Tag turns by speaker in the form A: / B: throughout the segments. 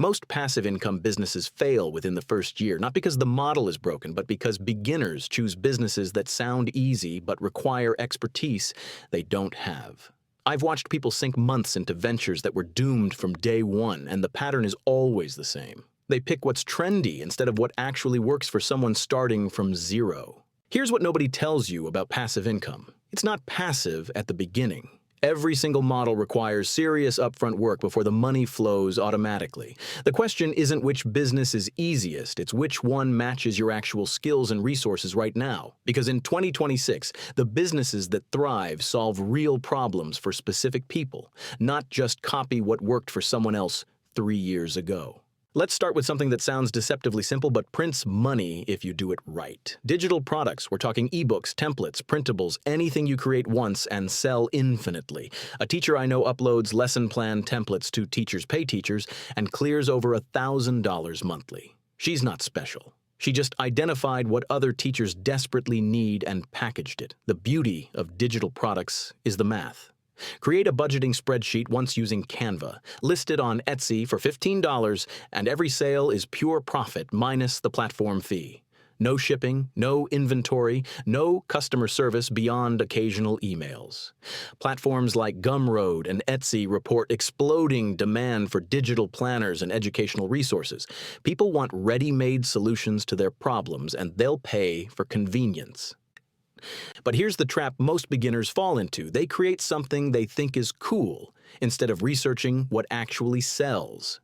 A: Most passive income businesses fail within the first year, not because the model is broken, but because beginners choose businesses that sound easy but require expertise they don't have. I've watched people sink months into ventures that were doomed from day one, and the pattern is always the same. They pick what's trendy instead of what actually works for someone starting from zero. Here's what nobody tells you about passive income. It's not passive at the beginning. Every single model requires serious upfront work before the money flows automatically. The question isn't which business is easiest, it's which one matches your actual skills and resources right now. Because in 2026, the businesses that thrive solve real problems for specific people, not just copy what worked for someone else 3 years ago. Let's start with something that sounds deceptively simple but prints money if you do it right. Digital products. We're talking ebooks, templates, printables, anything you create once and sell infinitely. A teacher I know uploads lesson plan templates to Teachers Pay Teachers and clears over $1,000 monthly. She's not special. She just identified what other teachers desperately need and packaged it. The beauty of digital products is the math. Create a budgeting spreadsheet once using Canva. List it on Etsy for $15, and every sale is pure profit minus the platform fee. No shipping, no inventory, no customer service beyond occasional emails. Platforms like Gumroad and Etsy report exploding demand for digital planners and educational resources. People want ready-made solutions to their problems, and they'll pay for convenience. But here's the trap most beginners fall into. They create something they think is cool instead of researching what actually sells.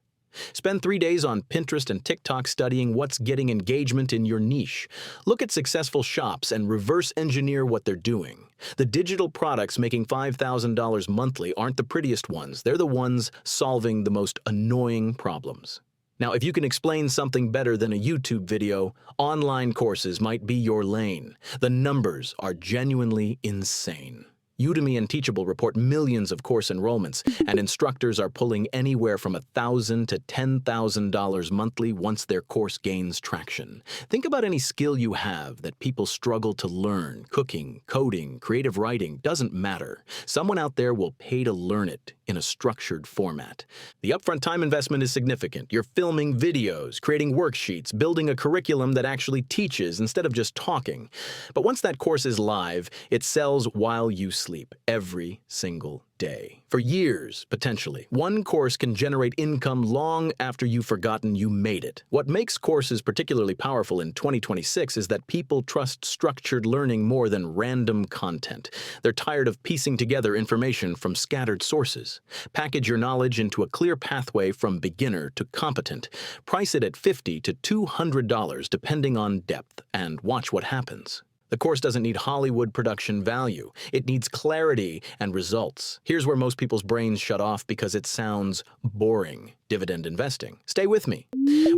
A: Spend 3 days on Pinterest and TikTok studying what's getting engagement in your niche. Look at successful shops and reverse engineer what they're doing. The digital products making $5,000 monthly aren't the prettiest ones. They're the ones solving the most annoying problems. Now, if you can explain something better than a YouTube video, online courses might be your lane. The numbers are genuinely insane. Udemy and Teachable report millions of course enrollments, and instructors are pulling anywhere from $1,000 to $10,000 monthly once their course gains traction. Think about any skill you have that people struggle to learn. Cooking, coding, creative writing, doesn't matter. Someone out there will pay to learn it in a structured format. The upfront time investment is significant. You're filming videos, creating worksheets, building a curriculum that actually teaches instead of just talking. But once that course is live, it sells while you sleep every single day. For years, potentially. One course can generate income long after you've forgotten you made it. What makes courses particularly powerful in 2026 is that people trust structured learning more than random content. They're tired of piecing together information from scattered sources. Package your knowledge into a clear pathway from beginner to competent. Price it at $50 to $200 depending on depth, and watch what happens. The course doesn't need Hollywood production value. It needs clarity and results. Here's where most people's brains shut off because it sounds boring. Dividend investing. Stay with me.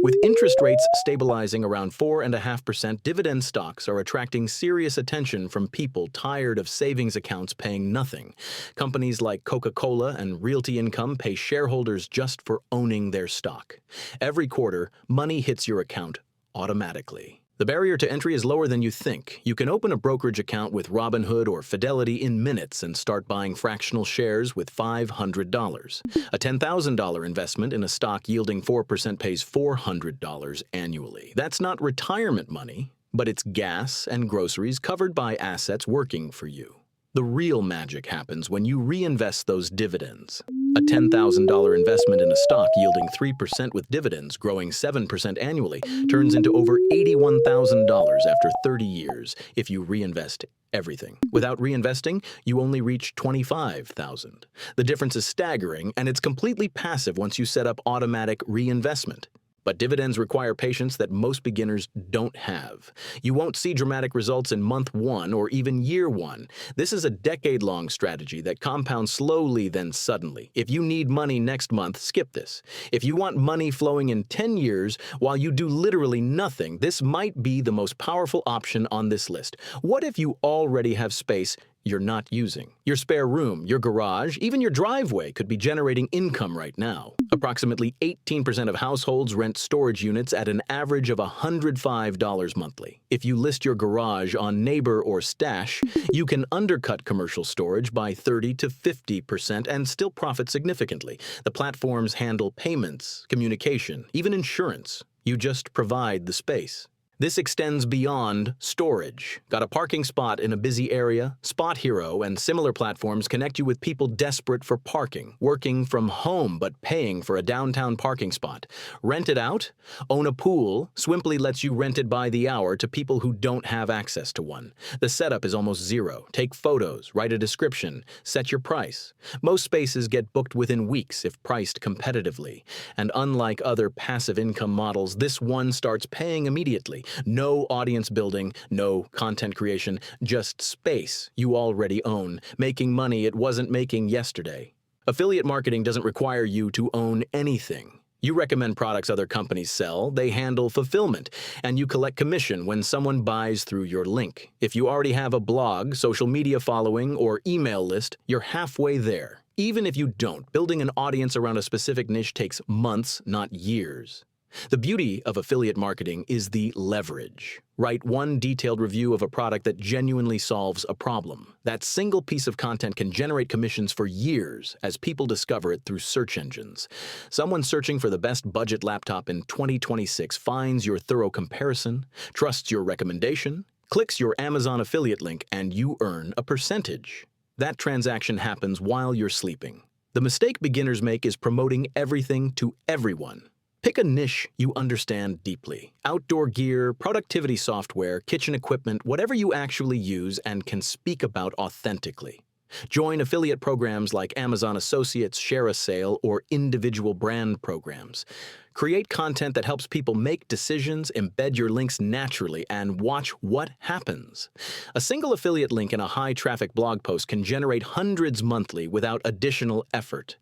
A: With interest rates stabilizing around 4.5%, dividend stocks are attracting serious attention from people tired of savings accounts paying nothing. Companies like Coca-Cola and Realty Income pay shareholders just for owning their stock. Every quarter, money hits your account automatically. The barrier to entry is lower than you think. You can open a brokerage account with Robinhood or Fidelity in minutes and start buying fractional shares with $500. A $10,000 investment in a stock yielding 4% pays $400 annually. That's not retirement money, but it's gas and groceries covered by assets working for you. The real magic happens when you reinvest those dividends. A $10,000 investment in a stock yielding 3% with dividends growing 7% annually turns into over $81,000 after 30 years if you reinvest everything. Without reinvesting, you only reach $25,000. The difference is staggering, and it's completely passive once you set up automatic reinvestment. But dividends require patience that most beginners don't have. You won't see dramatic results in month 1 or even year 1. This is a decade-long strategy that compounds slowly then suddenly. If you need money next month, skip this. If you want money flowing in 10 years while you do literally nothing, this might be the most powerful option on this list. What if you already have space you're not using. Your spare room, your garage, even your driveway could be generating income right now. Approximately 18% of households rent storage units at an average of $105 monthly. If you list your garage on Neighbor or Stash, you can undercut commercial storage by 30 to 50% and still profit significantly. The platforms handle payments, communication, even insurance. You just provide the space. This extends beyond storage. Got a parking spot in a busy area? Spot Hero and similar platforms connect you with people desperate for parking, working from home but paying for a downtown parking spot. Rent it out? Own a pool? Swimply lets you rent it by the hour to people who don't have access to one. The setup is almost zero. Take photos, write a description, set your price. Most spaces get booked within weeks if priced competitively. And unlike other passive income models, this one starts paying immediately. No audience building, no content creation, just space you already own, making money it wasn't making yesterday. Affiliate marketing doesn't require you to own anything. You recommend products other companies sell, they handle fulfillment, and you collect commission when someone buys through your link. If you already have a blog, social media following, or email list, you're halfway there. Even if you don't, building an audience around a specific niche takes months, not years. The beauty of affiliate marketing is the leverage. Write one detailed review of a product that genuinely solves a problem. That single piece of content can generate commissions for years as people discover it through search engines. Someone searching for the best budget laptop in 2026 finds your thorough comparison, trusts your recommendation, clicks your Amazon affiliate link, and you earn a percentage. That transaction happens while you're sleeping. The mistake beginners make is promoting everything to everyone. Pick a niche you understand deeply. Outdoor gear, productivity software, kitchen equipment, whatever you actually use and can speak about authentically. Join affiliate programs like Amazon Associates, Share a Sale, or individual brand programs. Create content that helps people make decisions, embed your links naturally, and watch what happens. A single affiliate link in a high-traffic blog post can generate hundreds monthly without additional effort.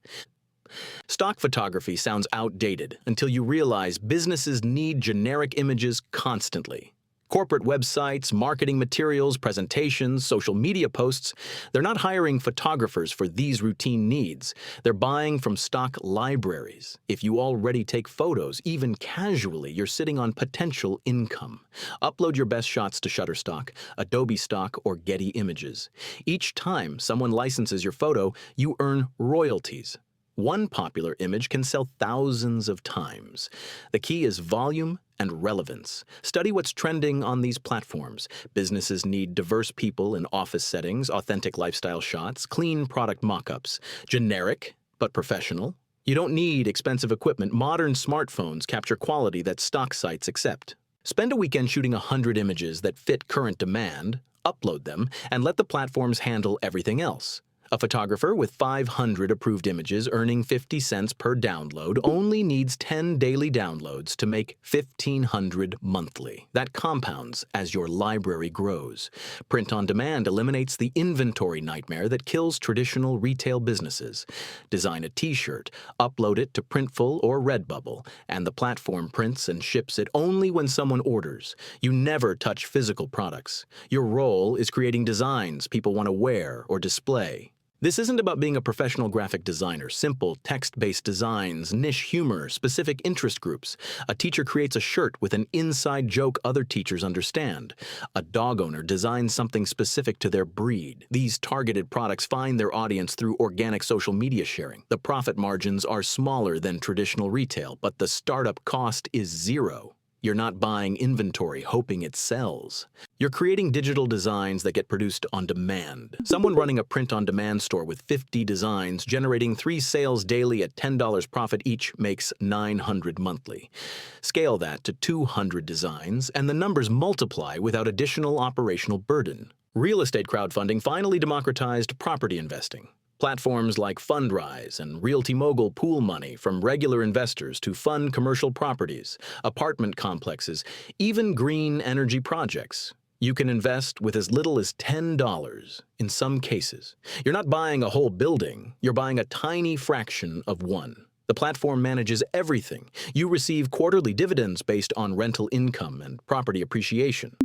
A: Stock photography sounds outdated until you realize businesses need generic images constantly. Corporate websites, marketing materials, presentations, social media posts, they're not hiring photographers for these routine needs. They're buying from stock libraries. If you already take photos, even casually, you're sitting on potential income. Upload your best shots to Shutterstock, Adobe Stock, or Getty Images. Each time someone licenses your photo, you earn royalties. One popular image can sell thousands of times. The key is volume and relevance. Study what's trending on these platforms. Businesses need diverse people in office settings, authentic lifestyle shots, clean product mock-ups, generic but professional. You don't need expensive equipment. Modern smartphones capture quality that stock sites accept. Spend a weekend shooting 100 images that fit current demand, upload them, and let the platforms handle everything else. A photographer with 500 approved images earning 50 cents per download only needs 10 daily downloads to make 1,500 monthly. That compounds as your library grows. Print on demand eliminates the inventory nightmare that kills traditional retail businesses. Design a t-shirt, upload it to Printful or Redbubble, and the platform prints and ships it only when someone orders. You never touch physical products. Your role is creating designs people want to wear or display. This isn't about being a professional graphic designer. Simple, text-based designs, niche humor, specific interest groups. A teacher creates a shirt with an inside joke other teachers understand. A dog owner designs something specific to their breed. These targeted products find their audience through organic social media sharing. The profit margins are smaller than traditional retail, but the startup cost is zero. You're not buying inventory hoping it sells. You're creating digital designs that get produced on demand. Someone running a print-on-demand store with 50 designs, generating 3 sales daily at $10 profit each makes $900 monthly. Scale that to 200 designs, and the numbers multiply without additional operational burden. Real estate crowdfunding finally democratized property investing. Platforms like Fundrise and Realty Mogul pool money from regular investors to fund commercial properties, apartment complexes, even green energy projects. You can invest with as little as $10 in some cases. You're not buying a whole building, you're buying a tiny fraction of one. The platform manages everything. You receive quarterly dividends based on rental income and property appreciation.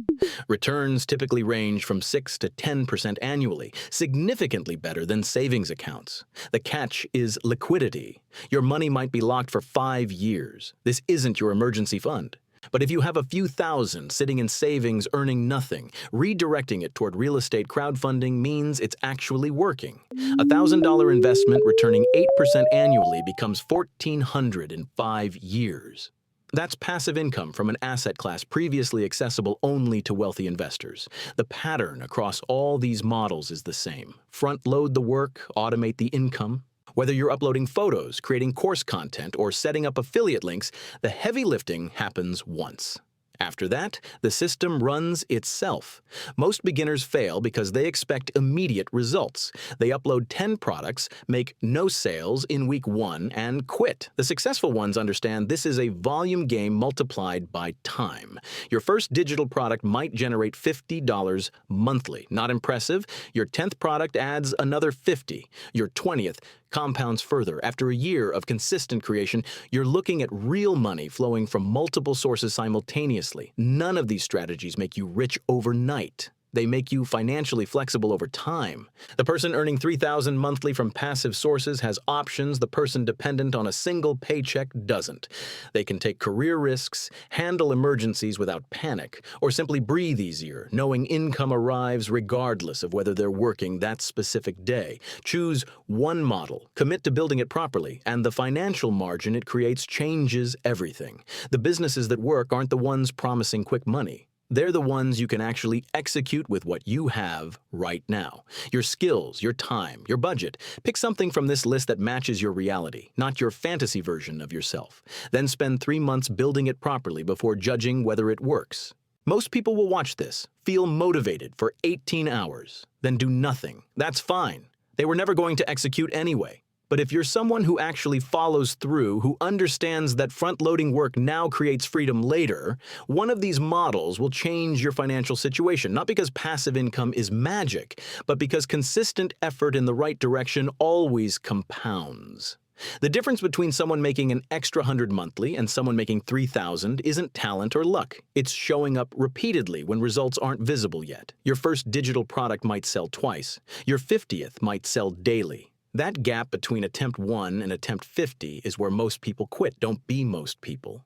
A: Returns typically range from 6 to 10% annually, significantly better than savings accounts. The catch is liquidity. Your money might be locked for 5 years. This isn't your emergency fund. But if you have a few thousand sitting in savings earning nothing, redirecting it toward real estate crowdfunding means it's actually working. A $1,000 investment returning 8% annually becomes $1,400 in 5 years. That's passive income from an asset class previously accessible only to wealthy investors. The pattern across all these models is the same. Front-load the work, automate the income. Whether you're uploading photos, creating course content, or setting up affiliate links, the heavy lifting happens once. After that, the system runs itself. Most beginners fail because they expect immediate results. They upload 10 products, make no sales in week 1, and quit. The successful ones understand this is a volume game multiplied by time. Your first digital product might generate $50 monthly. Not impressive? Your 10th product adds another $50. Your 20th compounds further. After a year of consistent creation, you're looking at real money flowing from multiple sources simultaneously. None of these strategies make you rich overnight. They make you financially flexible over time. The person earning $3,000 monthly from passive sources has options the person dependent on a single paycheck doesn't. They can take career risks, handle emergencies without panic, or simply breathe easier, knowing income arrives regardless of whether they're working that specific day. Choose one model, commit to building it properly, and the financial margin it creates changes everything. The businesses that work aren't the ones promising quick money. They're the ones you can actually execute with what you have right now. Your skills, your time, your budget. Pick something from this list that matches your reality, not your fantasy version of yourself. Then spend 3 months building it properly before judging whether it works. Most people will watch this, feel motivated for 18 hours, then do nothing. That's fine. They were never going to execute anyway. But if you're someone who actually follows through, who understands that front-loading work now creates freedom later, one of these models will change your financial situation, not because passive income is magic, but because consistent effort in the right direction always compounds. The difference between someone making an extra 100 monthly and someone making 3,000 isn't talent or luck. It's showing up repeatedly when results aren't visible yet. Your first digital product might sell twice. Your 50th might sell daily. That gap between attempt 1 and attempt 50 is where most people quit. Don't be most people.